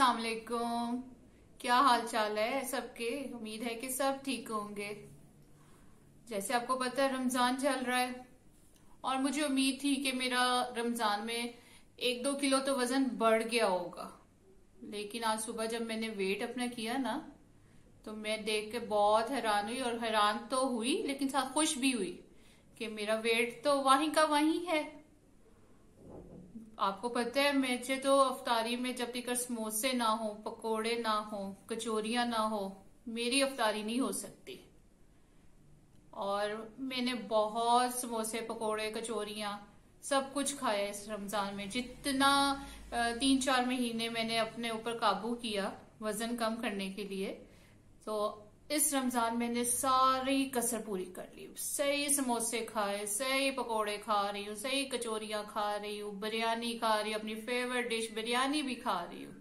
अस्सलाम वालेकुम। क्या हाल चाल है सबके। उम्मीद है कि सब ठीक होंगे। जैसे आपको पता है रमजान चल रहा है और मुझे उम्मीद थी कि मेरा रमजान में 1-2 किलो तो वजन बढ़ गया होगा, लेकिन आज सुबह जब मैंने वेट अपना किया ना तो मैं देख के बहुत हैरान हुई। और हैरान तो हुई लेकिन साथ खुश भी हुई कि मेरा वेट तो वहीं का वहीं है। आपको पता है मुझे तो अफ्तारी में जब तक समोसे ना हो, पकोड़े ना हो, कचौरियां ना हो, मेरी अफ्तारी नहीं हो सकती। और मैंने बहुत समोसे, पकोड़े, कचौरियां सब कुछ खाया इस रमजान में। जितना 3-4 महीने मैंने अपने ऊपर काबू किया वजन कम करने के लिए, तो इस रमजान मैंने सारी कसर पूरी कर ली। सही समोसे खाए, सही पकोड़े खा रही हूँ, सही कचौरियां खा रही हूँ, बिरयानी खा रही हूँ, अपनी फेवरेट डिश बिरयानी भी खा रही हूँ।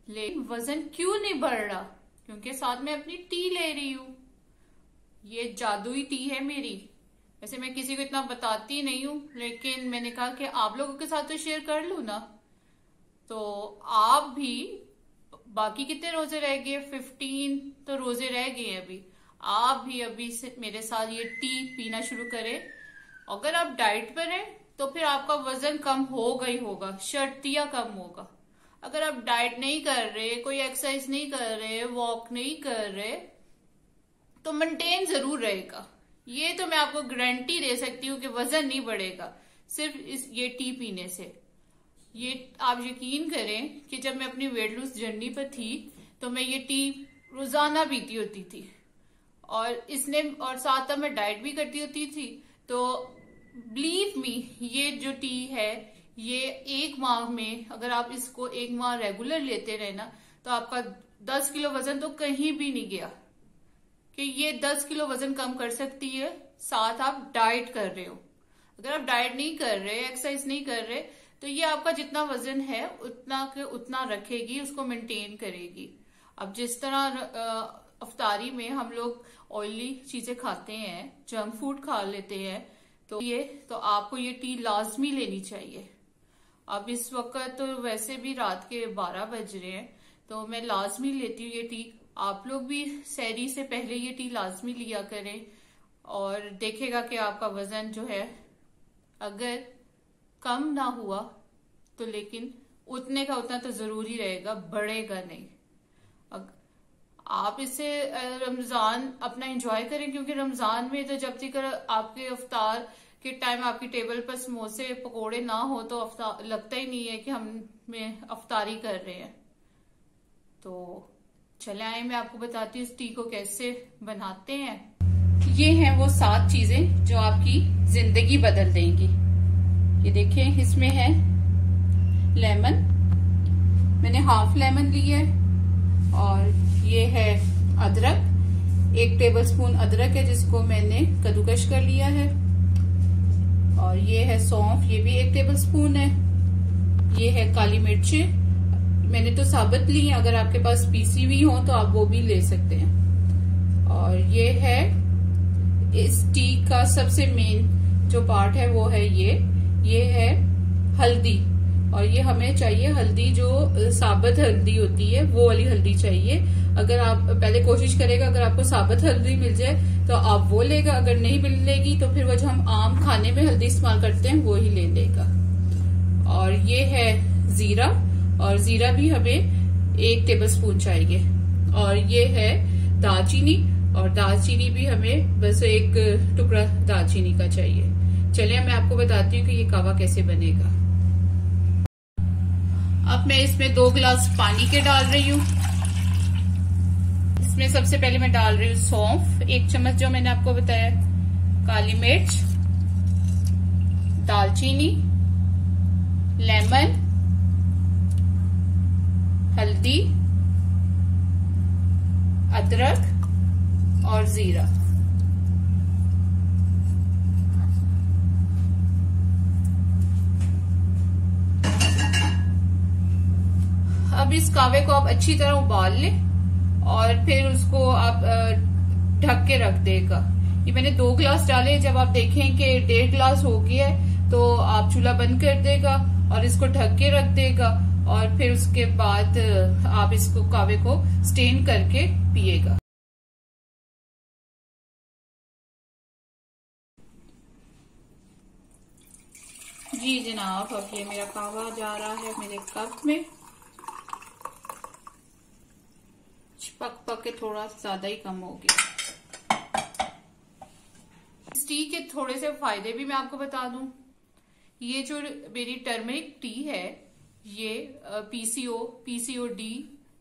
लेकिन वजन क्यों नहीं बढ़ रहा? क्योंकि साथ में अपनी टी ले रही हूँ। ये जादुई टी है मेरी। वैसे मैं किसी को इतना बताती नहीं हूँ, लेकिन मैंने कहा कि आप लोगों के साथ तो शेयर कर लू ना। तो आप भी, बाकी कितने रोजे रह गए? 15 तो रोजे रह गए हैं अभी। आप भी अभी से मेरे साथ ये टी पीना शुरू करें। अगर आप डाइट पर हैं तो फिर आपका वजन कम होगा ही होगा, शर्तिया कम होगा। अगर आप डाइट नहीं कर रहे, कोई एक्सरसाइज नहीं कर रहे, वॉक नहीं कर रहे, तो मेंटेन जरूर रहेगा। ये तो मैं आपको गारंटी दे सकती हूँ कि वजन नहीं बढ़ेगा सिर्फ ये टी पीने से। ये आप यकीन करें कि जब मैं अपनी वेट लूज जर्नी पर थी तो मैं ये टी रोजाना पीती होती थी और साथ में मैं डाइट भी करती होती थी। तो बिलीव मी, ये जो टी है ये 1 माह में, अगर आप इसको 1 माह रेगुलर लेते रहे ना, तो आपका 10 किलो वजन तो कहीं भी नहीं गया। कि ये 10 किलो वजन कम कर सकती है, साथ आप डाइट कर रहे हो। अगर आप डाइट नहीं कर रहे, एक्सरसाइज नहीं कर रहे, तो ये आपका जितना वजन है उतना के उतना रखेगी, उसको मेंटेन करेगी। अब जिस तरह अफ्तारी में हम लोग ऑयली चीजें खाते हैं, जंक फूड खा लेते हैं, तो आपको ये टी लाजमी लेनी चाहिए। अब इस वक्त तो वैसे भी रात के 12 बज रहे हैं, तो मैं लाजमी लेती हूँ ये टी। आप लोग भी सहरी से पहले ये टी लाजमी लिया करें और देखेगा कि आपका वजन जो है अगर कम ना हुआ तो लेकिन उतने का उतना तो जरूरी रहेगा, बढ़ेगा नहीं। आप इसे रमजान अपना एंजॉय करें, क्योंकि रमजान में तो जब तक आपके अफ्तार के टाइम आपकी टेबल पर समोसे पकोड़े ना हो तो लगता ही नहीं है कि हम अफ्तारी कर रहे हैं। तो चले आए, मैं आपको बताती हूँ इस टी को कैसे बनाते हैं। ये हैं वो 7 चीजें जो आपकी जिंदगी बदल देंगी। ये देखें, इसमें है लेमन, मैंने हाफ लेमन ली है। और ये है अदरक, 1 टेबलस्पून अदरक है जिसको मैंने कद्दूकश कर लिया है। और ये है सौंफ, ये भी 1 टेबलस्पून है। ये है काली मिर्चें, मैंने तो साबुत ली है, अगर आपके पास पीसी हुई हो तो आप वो भी ले सकते हैं। और ये है इस टी का सबसे मेन जो पार्ट है वो है ये है हल्दी। और ये हमें चाहिए हल्दी, जो साबुत हल्दी होती है वो वाली हल्दी चाहिए। अगर आप पहले कोशिश करेगा, अगर आपको साबुत हल्दी मिल जाए तो आप वो लेगा, अगर नहीं मिलेगी तो फिर वो जो हम आम खाने में हल्दी इस्तेमाल करते हैं वो ही ले लेगा। और ये है जीरा, और जीरा भी हमें 1 टेबलस्पून चाहिए। और ये है दालचीनी, और दालचीनी भी हमें बस 1 टुकड़ा दालचीनी का चाहिए। चलिए मैं आपको बताती हूँ कि ये कावा कैसे बनेगा। अब मैं इसमें 2 गिलास पानी के डाल रही हूँ। इसमें सबसे पहले मैं डाल रही हूँ सौंफ, 1 चम्मच जो मैंने आपको बताया, काली मिर्च, दालचीनी, लेमन, हल्दी, अदरक और जीरा। अब इस कावे को आप अच्छी तरह उबाल लें और फिर उसको आप ढक के रख देगा। ये मैंने 2 गिलास डाले, जब आप देखें कि 1.5 गिलास हो गया है तो आप चूल्हा बंद कर देगा और इसको ढक के रख देगा। और फिर उसके बाद आप इसको कावे को स्टेन करके पिएगा। जी जनाब, अब ये मेरा कावा जा रहा है मेरे कप में। पक पक के थोड़ा ज्यादा ही कम हो गया। इस टी के थोड़े से फायदे भी मैं आपको बता दूं। ये जो मेरी टर्मरिक टी है, ये पीसीओ, पीसीओडी,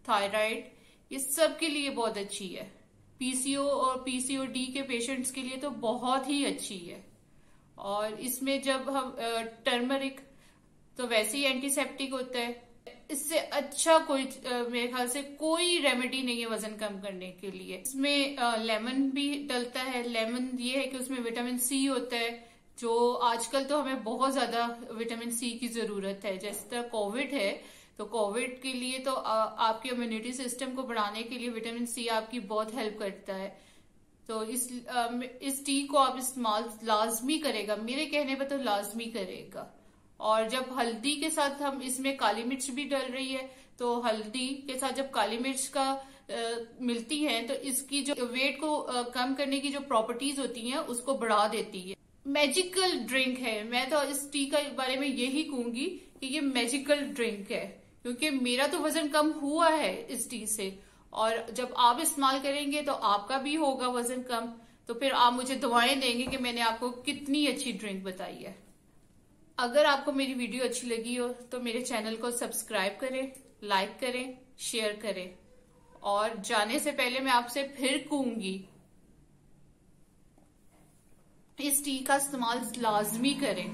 थायराइड, ये सब के लिए बहुत अच्छी है। पीसीओ और पीसीओडी के पेशेंट्स के लिए तो बहुत ही अच्छी है। और इसमें जब हम टर्मरिक तो वैसे ही एंटीसेप्टिक होता है, इससे अच्छा कोई मेरे ख्याल से कोई रेमेडी नहीं है वजन कम करने के लिए। इसमें लेमन भी डलता है। लेमन ये है कि उसमें विटामिन सी होता है, जो आजकल तो हमें बहुत ज्यादा विटामिन सी की जरूरत है। जैसे तरह कोविड है, तो कोविड के लिए तो आपके इम्यूनिटी सिस्टम को बढ़ाने के लिए विटामिन सी आपकी बहुत हेल्प करता है। तो इस टी को आप इस्तेमाल लाजमी करेगा, मेरे कहने पर तो लाजमी करेगा। और जब हल्दी के साथ हम इसमें काली मिर्च भी डल रही है, तो हल्दी के साथ जब काली मिर्च का मिलती है तो इसकी जो वेट को कम करने की जो प्रॉपर्टीज होती हैं उसको बढ़ा देती है। मैजिकल ड्रिंक है। मैं तो इस टी के बारे में यही कहूंगी कि ये मैजिकल ड्रिंक है, क्योंकि मेरा तो वजन कम हुआ है इस टी से। और जब आप इस्तेमाल करेंगे तो आपका भी होगा वजन कम। तो फिर आप मुझे दुआएं देंगे कि मैंने आपको कितनी अच्छी ड्रिंक बताई है। अगर आपको मेरी वीडियो अच्छी लगी हो तो मेरे चैनल को सब्सक्राइब करें, लाइक करें, शेयर करें। और जाने से पहले मैं आपसे फिर कहूंगी, इस टी का इस्तेमाल लाजमी करें।